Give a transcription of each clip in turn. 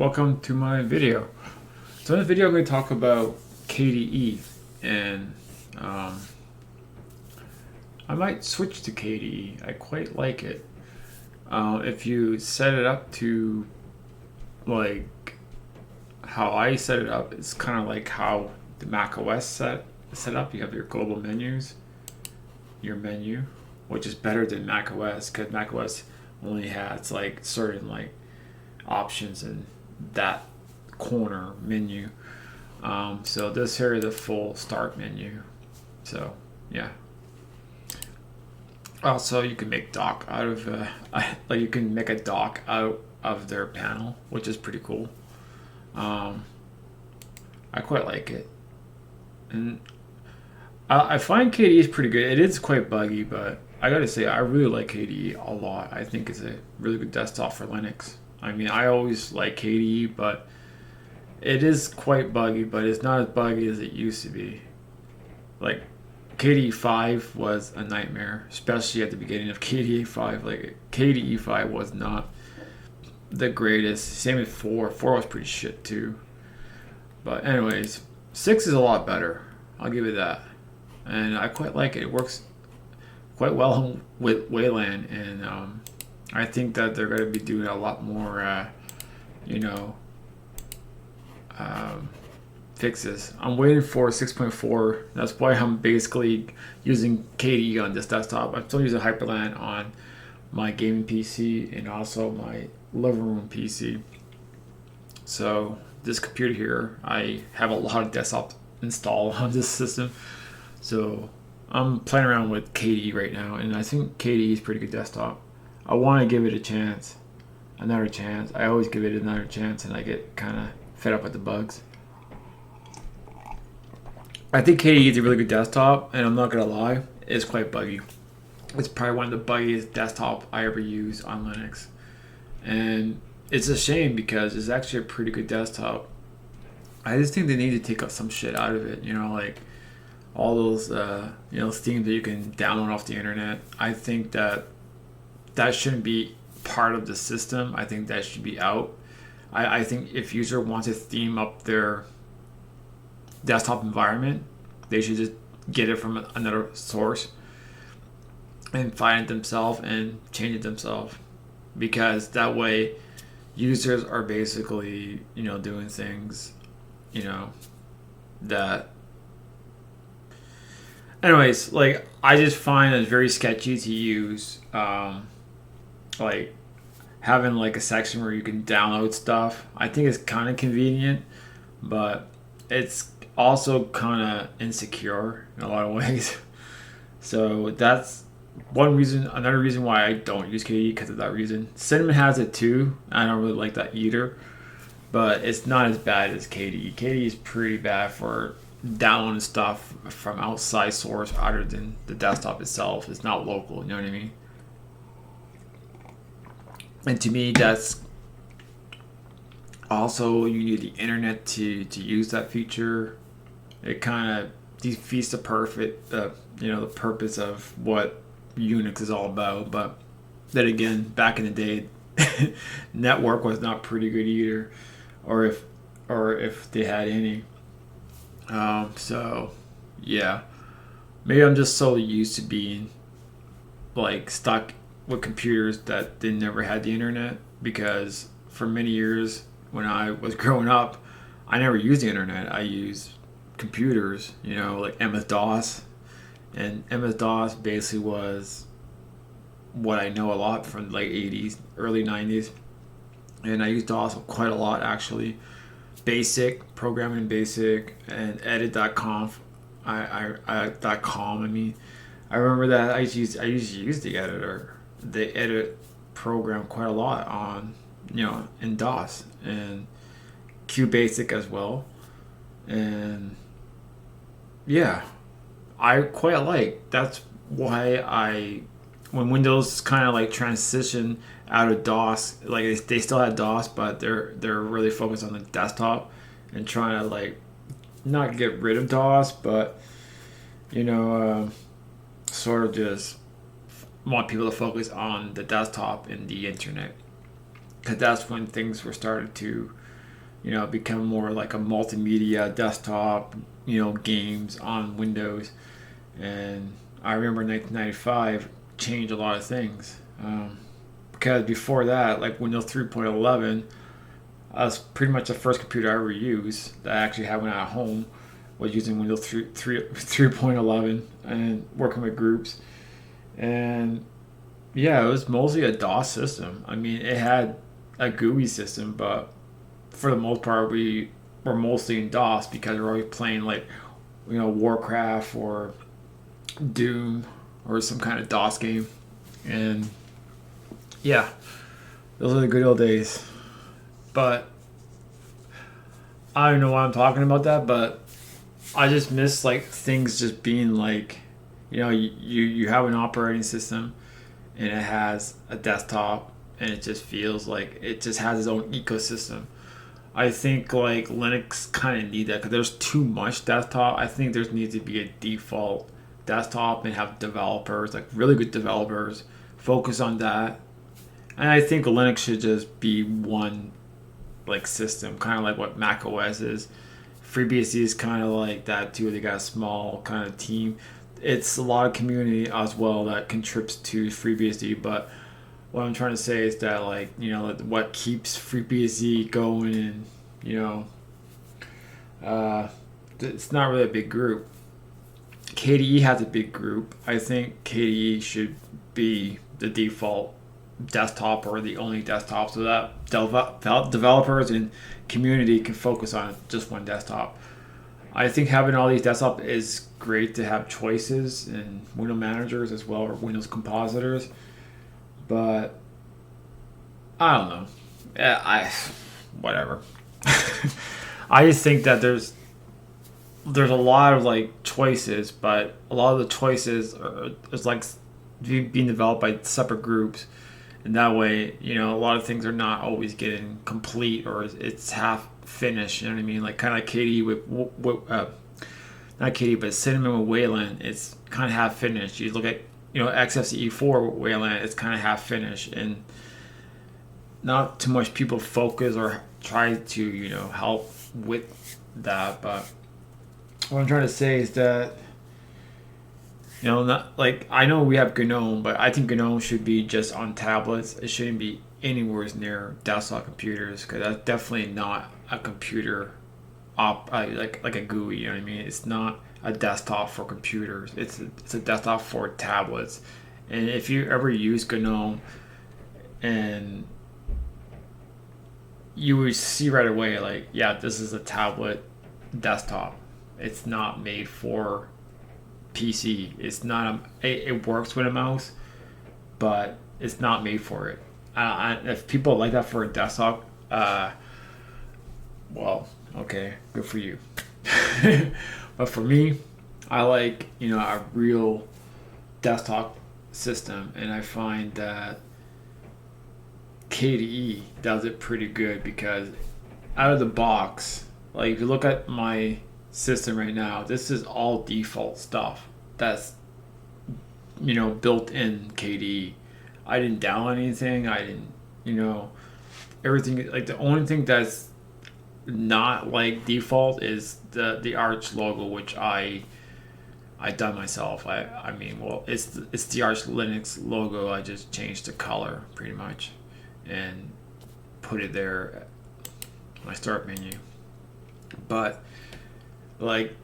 welcome to my video. So in this video I'm going to talk about KDE, and I might switch to KDE. I quite like it. If you set it up to like how I set it up, it's kind of like how the Mac OS set up. You have your global menus, your menu, which is better than Mac OS because Mac OS only has like certain like options in that corner menu. So this here is the full start menu. So yeah. Also, you can make dock out of like you can make a dock out of their panel, which is pretty cool. I quite like it, and I find KDE is pretty good. It is quite buggy, but I gotta say I really like KDE a lot. I think it's a really good desktop for Linux. I mean, I always like KDE, but it is quite buggy, but it's not as buggy as it used to be. Like KDE 5 was a nightmare, especially at the beginning of KDE 5. Like KDE 5 was not the greatest. Same with 4. 4 was pretty shit too. But anyways, 6 is a lot better. I'll give it that. And I quite like it. It works quite well with Wayland, and I think that they're going to be doing a lot more, fixes. I'm waiting for 6.4. That's why I'm basically using KDE on this desktop. I'm still using Hyperland on my gaming PC and also my living room PC. So this computer here, I have a lot of desktops installed on this system. So I'm playing around with KDE right now, and I think KDE is a pretty good desktop. I want to give it a chance, another chance. I always give it another chance, and I get kind of fed up with the bugs. I think KDE is a really good desktop, and I'm not gonna lie, it's quite buggy. It's probably one of the buggiest desktop I ever used on Linux, and it's a shame because it's actually a pretty good desktop. I just think they need to take some shit out of it. Like all those themes that you can download off the internet. I think that shouldn't be part of the system. I think that should be out. I think if user wants to theme up their desktop environment, they should just get it from another source and find it themselves and change it themselves, because that way users are basically doing things that anyways, like I just find it very sketchy to use like having like a section where you can download stuff. I think it's kind of convenient, but it's also kind of insecure in a lot of ways. So that's one reason. Another reason why I don't use KDE, because of that reason. Cinnamon has it too. I don't really like that either, but it's not as bad as KDE. KDE is pretty bad for downloading stuff from outside source other than the desktop itself. It's not local. You know what I mean? And to me, that's also, you need the internet to use that feature. It kind of defeats the the purpose of what Unix is all about. But then again, back in the day, network was not pretty good either, or if they had any. So yeah, maybe I'm just so used to being like stuck with computers that they never had the internet, because for many years when I was growing up, I never used the internet. I used computers, like MS-DOS. And MS-DOS basically was what I know a lot from the late 80s, early 90s. And I used DOS quite a lot, actually. Basic, programming in Basic, and edit.conf. .com, I mean. I remember that I used to use the edit program quite a lot on in DOS, and QBasic as well. And yeah, I quite like. That's why when Windows kind of like transitioned out of DOS, like they still had DOS, but they're really focused on the desktop and trying to like not get rid of DOS, but sort of just want people to focus on the desktop and the internet, because that's when things were started to become more like a multimedia desktop, games on Windows. And I remember 1995 changed a lot of things. Because before that, like Windows 3.11, that's pretty much the first computer I ever used that I actually had when I was at home, was using Windows 3.11 and working with groups. And yeah, it was mostly a DOS system. I mean, it had a GUI system, but for the most part, we were mostly in DOS because we're always playing like, Warcraft or Doom or some kind of DOS game. And yeah, those are the good old days. But I don't know why I'm talking about that, but I just miss like things just being like, you have an operating system and it has a desktop and it just feels like it just has its own ecosystem. I think like Linux kind of need that because there's too much desktop. I think there needs to be a default desktop and have developers, like really good developers, focus on that. And I think Linux should just be one like system, kind of like what Mac OS is. FreeBSD is kind of like that too. They got a small kind of team. It's a lot of community as well that contributes to FreeBSD. But what I'm trying to say is that like what keeps FreeBSD going, and it's not really a big group. KDE has a big group. I think KDE should be the default desktop or the only desktop so that developers and community can focus on just one desktop. I think having all these desktops is great to have choices and window managers as well, or Windows compositors, but I don't know. Whatever. I just think that there's a lot of like choices, but a lot of the choices is like being developed by separate groups, and that way a lot of things are not always getting complete, or it's half finished. You know what I mean? Like kind of like KDE with not KDE but Cinnamon with Wayland, it's kind of half finished. You look at XFCE4 with Wayland, it's kind of half finished, and not too much people focus or try to help with that. But what I'm trying to say is that not like, I know we have GNOME, but I think GNOME should be just on tablets. It shouldn't be anywhere near desktop computers, because that's definitely not a computer like a GUI. You know what I mean? It's not a desktop for computers. It's a desktop for tablets. And if you ever use GNOME, and you would see right away, like, yeah, this is a tablet desktop. It's not made for PC. It's not it works with a mouse, but it's not made for it. If people like that for a desktop, well, okay, good for you. But for me, I like a real desktop system, and I find that KDE does it pretty good, because out of the box, like if you look at my system right now, this is all default stuff that's built in KDE. I didn't download anything. I didn't everything. Like the only thing that's not like default is the Arch logo, which I done myself. I mean, well, it's the Arch Linux logo. I just changed the color pretty much and put it there in my start menu. But like,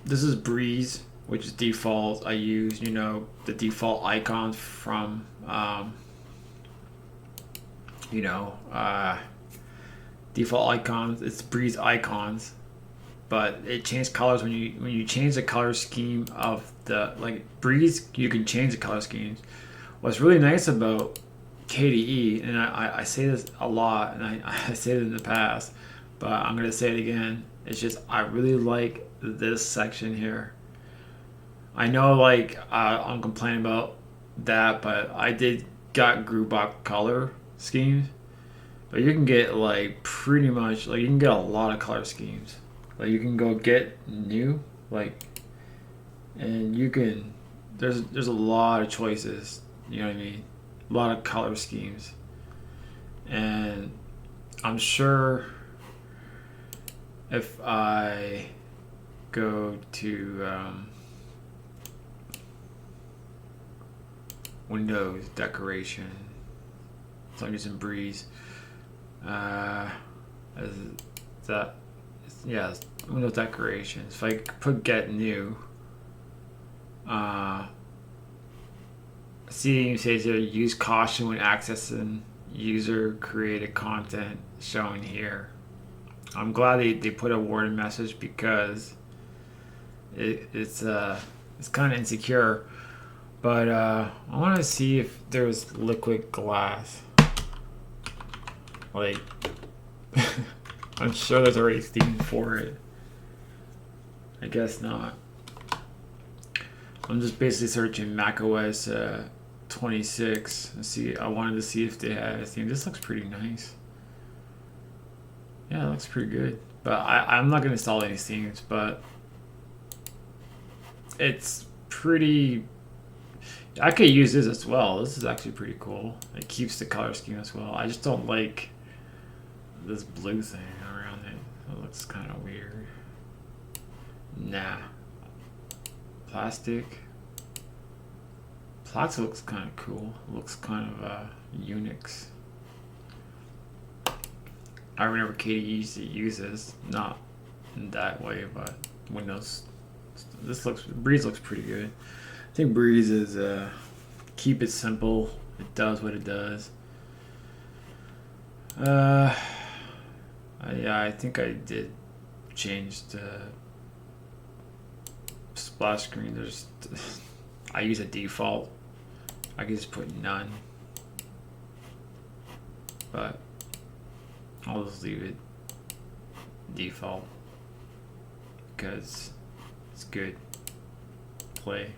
this is Breeze, which is default. I use the default icons from default icons. It's Breeze icons, but it changed colors when you change the color scheme of the, like, Breeze. You can change the color schemes. What's really nice about KDE, and I say this a lot, and I said it in the past, but I'm gonna say it again. It's just, I really like this section here. I know, like, I'm complaining about that, but I did got Groupbox color schemes, but you can get like pretty much, like, you can get a lot of color schemes. Like, you can go get new, like, and you can, there's a lot of choices. You know what I mean? A lot of color schemes, and I'm sure if I go to Windows decoration, so I'm using Breeze. Is that, yeah, Windows decorations. If I put get new, see, says here, use caution when accessing user created content shown here. I'm glad they put a warning message because it's kind of insecure. But I want to see if there's liquid glass. Like, I'm sure there's already theme for it. I guess not. I'm just basically searching macOS 26. I wanted to see if they had a theme. This looks pretty nice. Yeah, it looks pretty good. But I'm not going to install any themes, but it's pretty... I could use this as well. This is actually pretty cool. It keeps the color scheme as well. I just don't like this blue thing around it. It looks kind of weird. Nah. Plastic looks kind of cool. It looks kind of Unix. I remember KDE used to use this, not in that way, but Windows. Breeze looks pretty good. I think Breeze is keep it simple. It does what it does. Yeah, I think I did change the splash screen. I use a default. I can just put none, but I'll just leave it default because it's good play.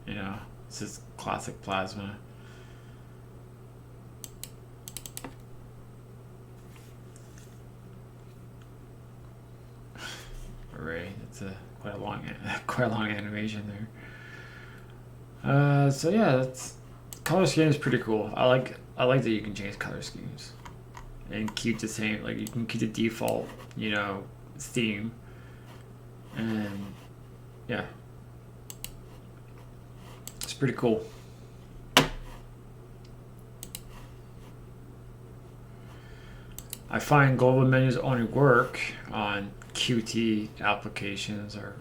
You know, this is classic Plasma. Array. It's quite a long animation there. So yeah, that's color scheme is pretty cool. I like that you can change color schemes and keep the same. Like you can keep the default, theme, and yeah, it's pretty cool. I find global menus only work on Qt applications, or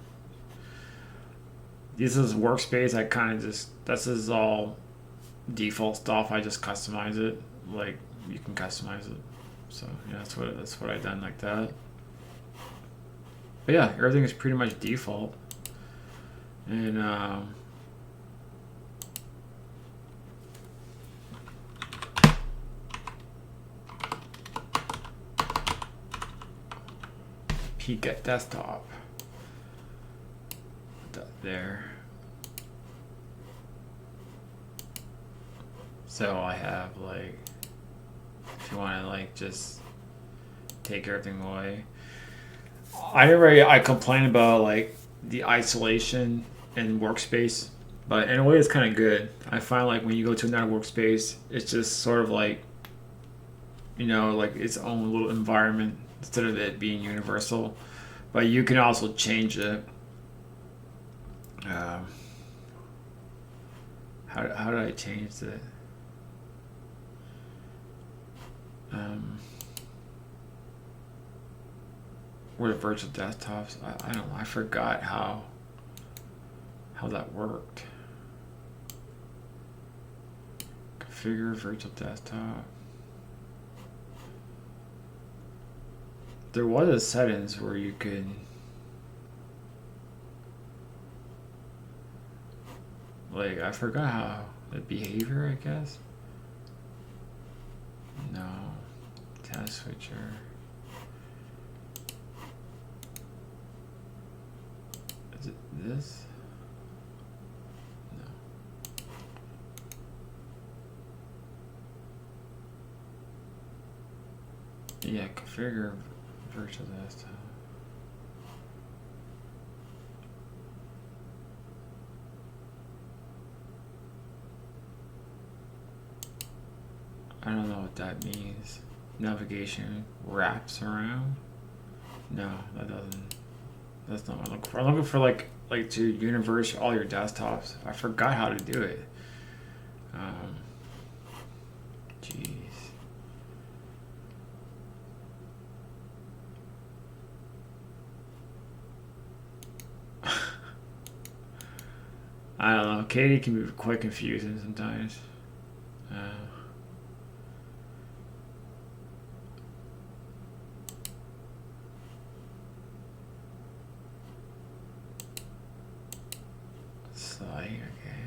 this is workspace. I kind of this is all default stuff. I just customize it. Like you can customize it. So yeah, that's what I done like that. But yeah, everything is pretty much default. And peek at desktop. Put that there. So I have like, if you want to like just take everything away. I complain about like the isolation in workspace, but in a way it's kind of good. I find like when you go to another workspace, it's just sort of like, like its own little environment instead of it being universal. But you can also change it. How did I change it? Were the virtual desktops? I don't know. I forgot how that worked. Configure virtual desktop. There was a settings where you could like, I forgot how the behavior, I guess. No. Task switcher. Is it this? No. Yeah, configure virtual desktop. I don't know what that means. Navigation wraps around. No, that doesn't. That's not what I'm looking for. I'm looking for like to universe all your desktops. I forgot how to do it. Um, Jeez. I don't know. KDE can be quite confusing sometimes. Uh, Slide, okay.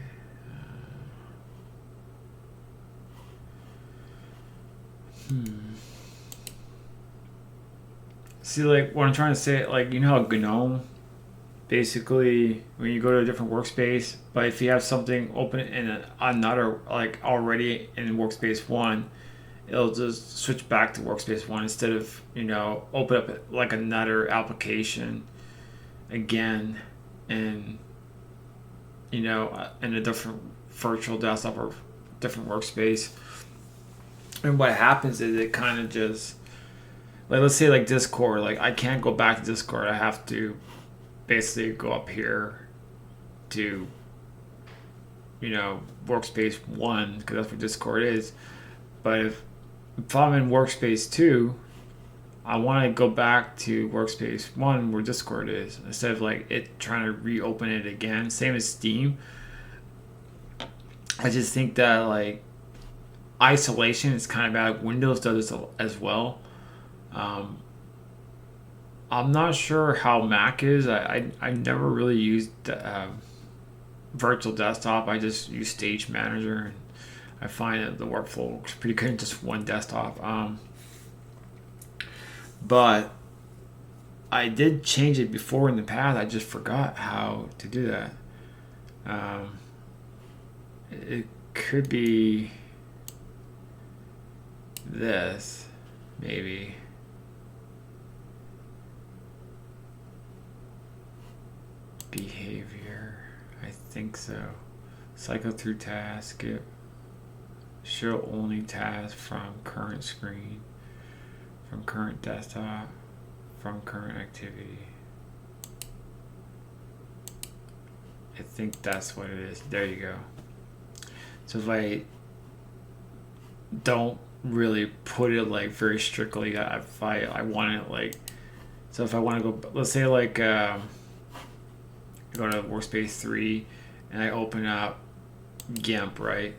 See, like, what I'm trying to say, like, you know how GNOME, basically, when you go to a different workspace, but if you have something open in another, like, already in workspace one, it'll just switch back to workspace one instead of, open up, like, another application again and, in a different virtual desktop or different workspace. And what happens is it kind of just, like, let's say like Discord, like I can't go back to Discord. I have to basically go up here to, workspace one because that's what Discord is. But if I'm in workspace two, I want to go back to workspace one where Discord is instead of like it trying to reopen it again. Same as Steam. I just think that like isolation is kind of bad. Windows does this as well. Um, I'm not sure how Mac is. I never really used virtual desktop. I just use Stage Manager, and I find that the workflow works pretty good in just one desktop. But I did change it before in the past. I just forgot how to do that. Um, it could be this, maybe. Behavior. I think so. Cycle through task. Skip. Show only task from current screen. From current desktop. From current activity. I think that's what it is. There you go. So if I don't really put it like very strictly, if I want it like, so if I want to go, let's say like go to workspace 3 and I open up GIMP, right?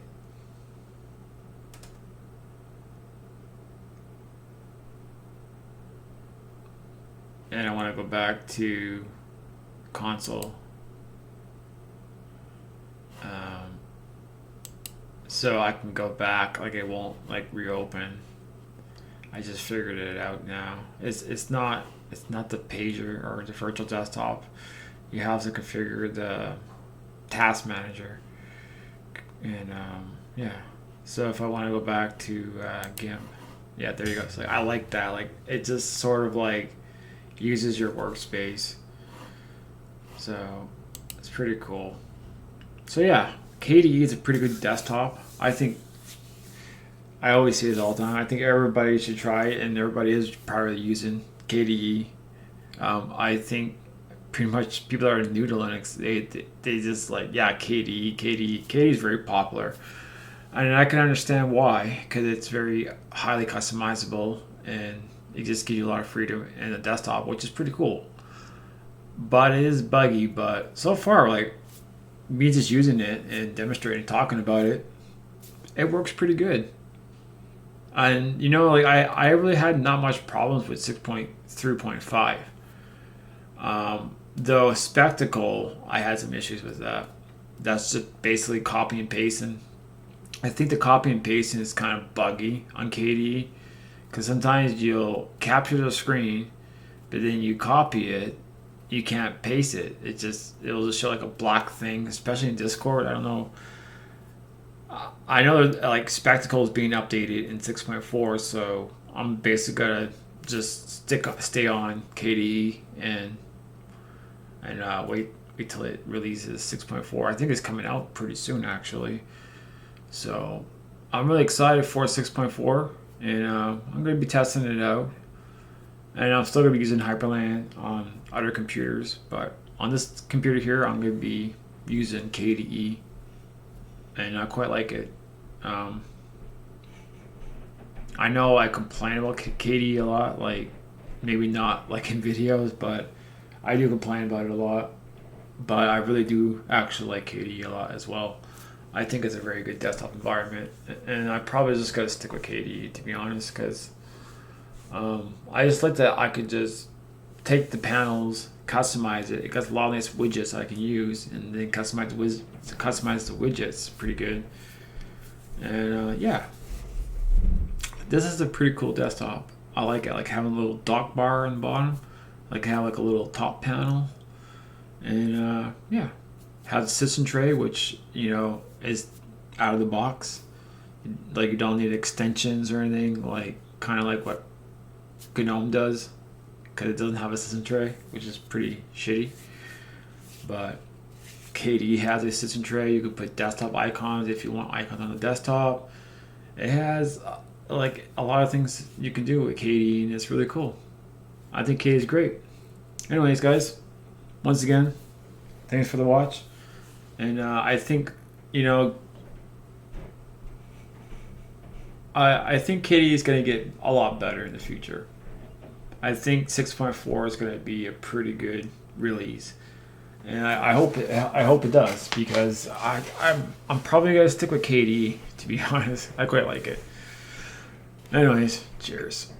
And I want to go back to console. So I can go back, like it won't like reopen. I just figured it out now. It's not the pager or the virtual desktop. You have to configure the task manager, and yeah. So if I want to go back to GIMP, yeah, there you go. So I like that. Like it just sort of like uses your workspace. So it's pretty cool. So yeah, KDE is a pretty good desktop. I think I always say this all the time. I think everybody should try it, and everybody is probably using KDE. I think pretty much people that are new to Linux, they just like, yeah, KDE is very popular, and I can understand why, because it's very highly customizable and it just gives you a lot of freedom in the desktop, which is pretty cool. But it is buggy. But so far, like me just using it and demonstrating, talking about it, it works pretty good. And like I really had not much problems with 6.3.5. Though Spectacle, I had some issues with that. That's just basically copy and pasting. I think the copy and pasting is kind of buggy on KDE because sometimes you'll capture the screen, but then you copy it, you can't paste it. It'll just show like a black thing, especially in Discord. I don't know. I know like Spectacle is being updated in 6.4, so I'm basically gonna just stay on KDE and wait till it releases 6.4. I think it's coming out pretty soon actually. So I'm really excited for 6.4, and I'm gonna be testing it out. And I'm still gonna be using Hyperland on other computers, but on this computer here, I'm gonna be using KDE, and I quite like it. Um, I know I complain about KDE a lot, like maybe not like in videos, but I do complain about it a lot. But I really do actually like KDE a lot as well. I think it's a very good desktop environment, and I probably just gotta stick with KDE to be honest, because I just like that I could just take the panels, customize it. It got a lot of nice widgets I can use, and then customize the widgets pretty good. And yeah, this is a pretty cool desktop. I like it. Like having a little dock bar on the bottom, like have like a little top panel, and yeah, has a system tray, which is out of the box. Like you don't need extensions or anything. Like kind of like what GNOME does, because it doesn't have a system tray, which is pretty shitty. But KDE has a system tray. You can put desktop icons if you want icons on the desktop. It has like a lot of things you can do with KDE, and it's really cool. I think KDE is great. Anyways, guys, once again, thanks for the watch. And I think, you know, I think KDE is going to get a lot better in the future. I think 6.4 is going to be a pretty good release, and I hope it does, because I'm probably going to stick with KDE, to be honest. I quite like it. Anyways, cheers.